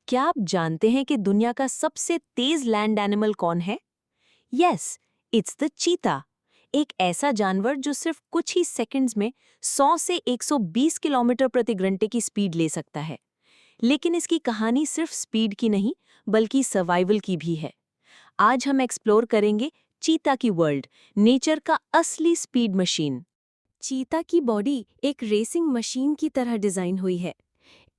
क्या आप जानते हैं कि दुनिया का सबसे तेज लैंड एनिमल कौन है? यस, इट्स द चीता। एक ऐसा जानवर जो सिर्फ कुछ ही सेकंड्स में 100 से 120 किलोमीटर प्रति घंटे की स्पीड ले सकता है। लेकिन इसकी कहानी सिर्फ स्पीड की नहीं, बल्कि सर्वाइवल की भी है। आज हम एक्सप्लोर करेंगे चीता की वर्ल्ड, नेचर का असली स्पीड मशीन। चीता की बॉडी एक रेसिंग मशीन की तरह डिजाइन हुई है।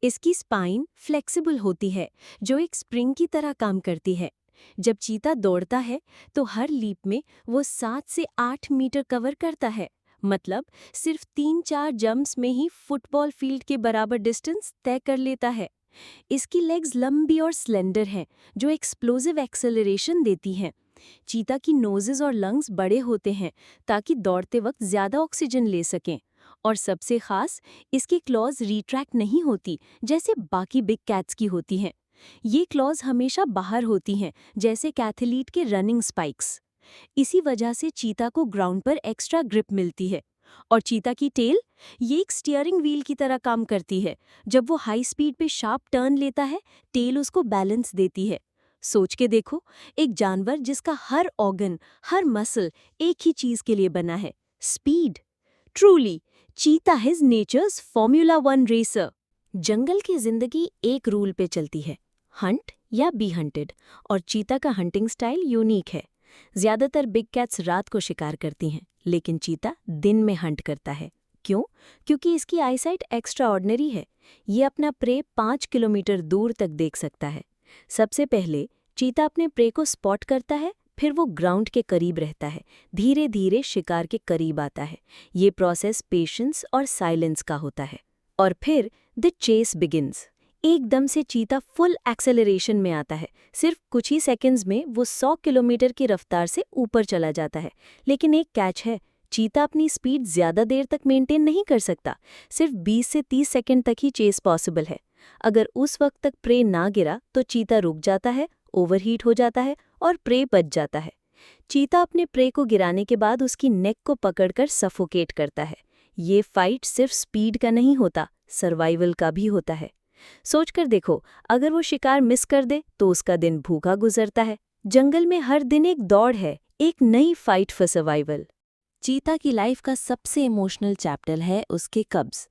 इसकी स्पाइन फ्लेक्सिबल होती है, जो एक स्प्रिंग की तरह काम करती है। जब चीता दौड़ता है तो हर लीप में वो 7 से 8 मीटर कवर करता है। मतलब सिर्फ 3-4 जंप्स में ही फुटबॉल फील्ड के बराबर डिस्टेंस तय कर लेता है। इसकी लेग्स लंबी और स्लेंडर हैं, जो एक्सप्लोसिव एक्सेलरेशन देती हैं। चीता की नोजेस और लंग्स बड़े होते हैं ताकि दौड़ते वक्त ज्यादा ऑक्सीजन ले सकें। और सबसे खास, इसकी क्लॉज रिट्रैक्ट नहीं होती जैसे बाकी बिग कैट्स की होती हैं। ये क्लॉज हमेशा बाहर होती हैं, जैसे कैथलीट के रनिंग स्पाइक्स। इसी वजह से चीता को ग्राउंड पर एक्स्ट्रा ग्रिप मिलती है। और चीता की टेल, ये एक स्टीयरिंग व्हील की तरह काम करती है। जब वो हाई स्पीड पे शार्प टर्न लेता है, टेल उसको बैलेंस देती है। सोच के देखो, एक जानवर जिसका हर ऑर्गन, हर मसल एक ही चीज के लिए बना है, speed. Truly, cheetah is nature's formula 1 racer. जंगल की जिंदगी एक रूल पे चलती है, हंट या बी हंटेड। और चीता का हंटिंग स्टाइल यूनिक है। ज्यादातर बिग कैट्स रात को शिकार करती हैं, लेकिन चीता दिन में हंट करता है। क्यों? क्योंकि इसकी आईसाइट एक्स्ट्रा ऑर्डिनरी है। ये अपना प्रे 5 किलोमीटर दूर तक देख सकता है। सबसे पहले चीता अपने प्रे को स्पॉट करता है, फिर वो ग्राउंड के करीब रहता है, धीरे धीरे शिकार के करीब आता है। ये प्रोसेस पेशेंस और साइलेंस का होता है। और फिर द चेस बिगिन्स। एकदम से चीता फुल एक्सेलरेशन में आता है। सिर्फ कुछ ही सेकंड्स में वो 100 किलोमीटर की रफ्तार से ऊपर चला जाता है। लेकिन एक कैच है, चीता अपनी स्पीड ज्यादा देर तक मेंटेन नहीं कर सकता। सिर्फ 20 से 30 सेकंड तक ही चेस पॉसिबल है। अगर उस वक्त तक प्रे ना गिरा तो चीता रुक जाता है, ओवरहीट हो जाता है और प्रे बच जाता है। चीता अपने प्रे को गिराने के बाद उसकी नेक को पकड़कर सफोकेट करता है। ये फाइट सिर्फ स्पीड का नहीं होता, सर्वाइवल का भी होता है। सोचकर देखो, अगर वो शिकार मिस कर दे तो उसका दिन भूखा गुजरता है। जंगल में हर दिन एक दौड़ है, एक नई फाइट फॉर सर्वाइवल। चीता की लाइफ का सबसे इमोशनल चैप्टर है उसके कब्स।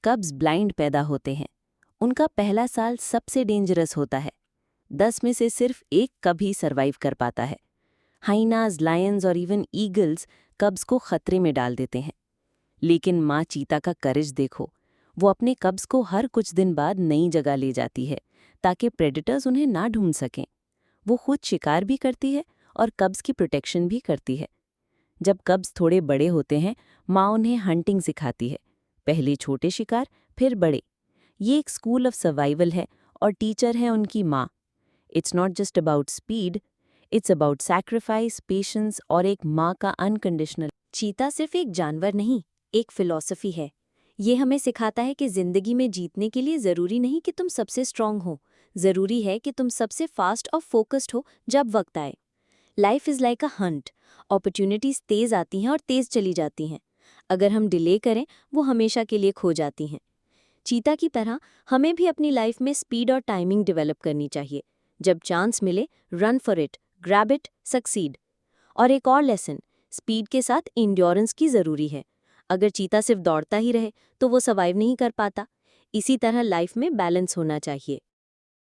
कब्स ब्लाइंड पैदा होते हैं। उनका पहला साल सबसे डेंजरस होता है। 10 में से सिर्फ एक कब ही सर्वाइव कर पाता है। हाइनाज, लायंस और इवन ईगल्स कब्स को खतरे में डाल देते हैं। लेकिन माँ चीता का करेज देखो। वो अपने कब्स को हर कुछ दिन बाद नई जगह ले जाती है ताकि प्रेडेटर्स उन्हें ना ढूंढ सकें। वो खुद शिकार भी करती है और कब्स की प्रोटेक्शन भी करती है। जब कब्स थोड़े बड़े होते हैं, माँ उन्हें हंटिंग सिखाती है। पहले छोटे शिकार, फिर बड़े। ये एक स्कूल ऑफ सर्वाइवल है और टीचर है उनकी माँ। It's not just about speed, it's about sacrifice, patience और एक माँ का अनकंडीशनल। चीता सिर्फ एक जानवर नहीं, एक फिलॉसफी है। ये हमें सिखाता है कि जिंदगी में जीतने के लिए जरूरी नहीं कि तुम सबसे स्ट्रांग हो, जरूरी है कि तुम सबसे फास्ट और फोकस्ड हो जब वक्त आए। Life is like a hunt. Opportunities तेज आती हैं और तेज चली जाती हैं। अगर हम डिले करें, वो हमेशा के लिए खो जाती हैं। चीता की तरह हमें भी अपनी लाइफ में स्पीड और टाइमिंग डेवलप करनी चाहिए। जब चांस मिले, run for it, grab it, succeed. और एक और लेसन, स्पीड के साथ इंड्योरेंस की ज़रूरी है। अगर चीता सिर्फ दौड़ता ही रहे तो वो सर्वाइव नहीं कर पाता। इसी तरह लाइफ में बैलेंस होना चाहिए।